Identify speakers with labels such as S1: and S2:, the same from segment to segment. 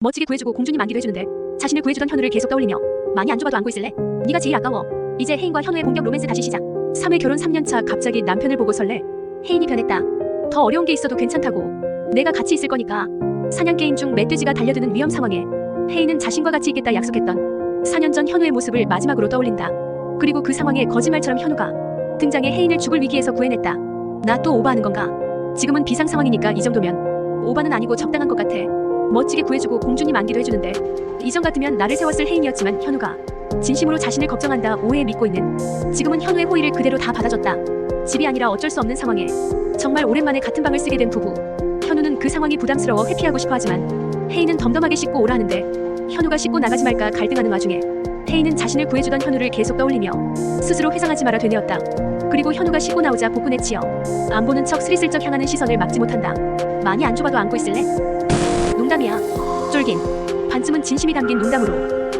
S1: 멋지게 구해주고 공주님 안기도 해주는데 자신을 구해주던 현우를 계속 떠올리며 많이 안 좁아도 안고 있을래? 네가 제일 아까워. 이제 혜인과 현우의 본격 로맨스 다시 시작. 3회 결혼 3년차 갑자기 남편을 보고 설레. 혜인이 변했다. 더 어려운 게 있어도 괜찮다고. 내가 같이 있을 거니까. 사냥게임 중 멧돼지가 달려드는 위험 상황에 혜인은 자신과 같이 있겠다 약속했던 4년 전 현우의 모습을 마지막으로 떠올린다. 그리고 그 상황에 거짓말처럼 현우가 등장해 혜인을 죽을 위기에서 구해냈다. 나 또 오버하는 건가? 지금은 비상 상황이니까 이 정도면 오바는 아니고 적당한 것 같아. 멋지게 구해주고 공주님 안기도 해주는데 이전 같으면 나를 세웠을 혜인이었지만 현우가 진심으로 자신을 걱정한다 오해 믿고 있는 지금은 현우의 호의를 그대로 다 받아줬다. 집이 아니라 어쩔 수 없는 상황에 정말 오랜만에 같은 방을 쓰게 된 부부. 현우는 그 상황이 부담스러워 회피하고 싶어 하지만 혜인은 덤덤하게 씻고 오라 하는데 현우가 씻고 나가지 말까 갈등하는 와중에 혜인은 자신을 구해주던 현우를 계속 떠올리며 스스로 회상하지 마라 되뇌었다. 그리고 현우가 씻고 나오자 복근에 치여 안 보는 척 스리슬쩍 향하는 시선을 막지 못한다. 많이 안 좁아도 안고 있을래? 농담이야. 쫄긴 반쯤은 진심이 담긴 농담으로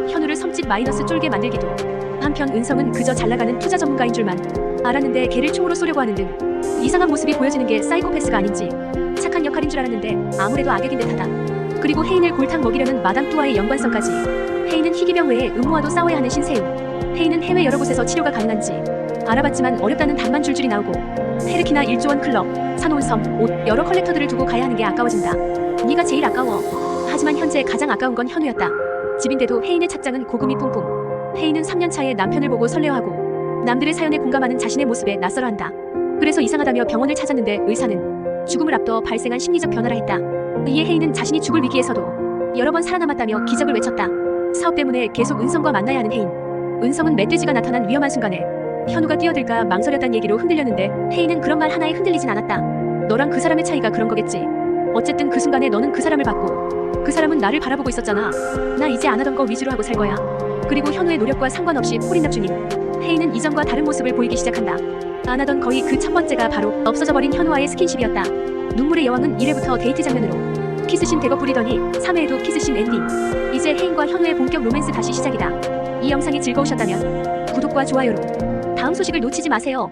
S1: 현우를 섬찟 마이너스 쫄게 만들기도. 한편 은성은 그저 잘나가는 투자 전문가인 줄만 알았는데 걔를 총으로 쏘려고 하는 등 이상한 모습이 보여지는 게 사이코패스가 아닌지 착한 역할인 줄 알았는데 아무래도 악역인 듯하다. 그리고 혜인을 골탕 먹이려는 마담 뚜와의 연관성까지. 혜인은 희귀병 외에 음모와도 싸워야 하는 신세임. 혜인은 해외 여러 곳에서 치료가 가능한지 알아봤지만 어렵다는 답만 줄줄이 나오고 페르키나 1조 원 클럽, 사놓은 섬, 옷, 여러 컬렉터들을 두고 가야 하는 게 아까워진다. 네가 제일 아까워. 하지만 현재 가장 아까운 건 현우였다. 집인데도 혜인의 착장은 고금이 뿜뿜. 혜인은 3년 차에 남편을 보고 설레어하고 남들의 사연에 공감하는 자신의 모습에 낯설어한다. 그래서 이상하다며 병원을 찾았는데 의사는 죽음을 앞둬 발생한 심리적 변화라 했다. 이에 혜인은 자신이 죽을 위기에서도 여러 번 살아남았다며 기적을 외쳤다. 사업 때문에 계속 은성과 만나야 하는 혜인. 은성은 멧돼지가 나타난 위험한 순간에 현우가 뛰어들까 망설였단 얘기로 흔들렸는데 혜인은 그런 말 하나에 흔들리진 않았다. 너랑 그 사람의 차이가 그런 거겠지. 어쨌든 그 순간에 너는 그 사람을 봤고 그 사람은 나를 바라보고 있었잖아. 나 이제 안 하던 거 위주로 하고 살 거야. 그리고 현우의 노력과 상관없이 폴인납 중인 혜인은 이전과 다른 모습을 보이기 시작한다. 안 하던 거의 그 첫 번째가 바로 없어져버린 현우와의 스킨십이었다. 눈물의 여왕은 1회부터 데이트 장면으로 키스신 대거 부리더니 3회에도 키스신 엔딩. 이제 혜인과 현우의 본격 로맨스 다시 시작이다. 이 영상이 즐거우셨다면 구독과 좋아요로 다음 소식을 놓치지 마세요.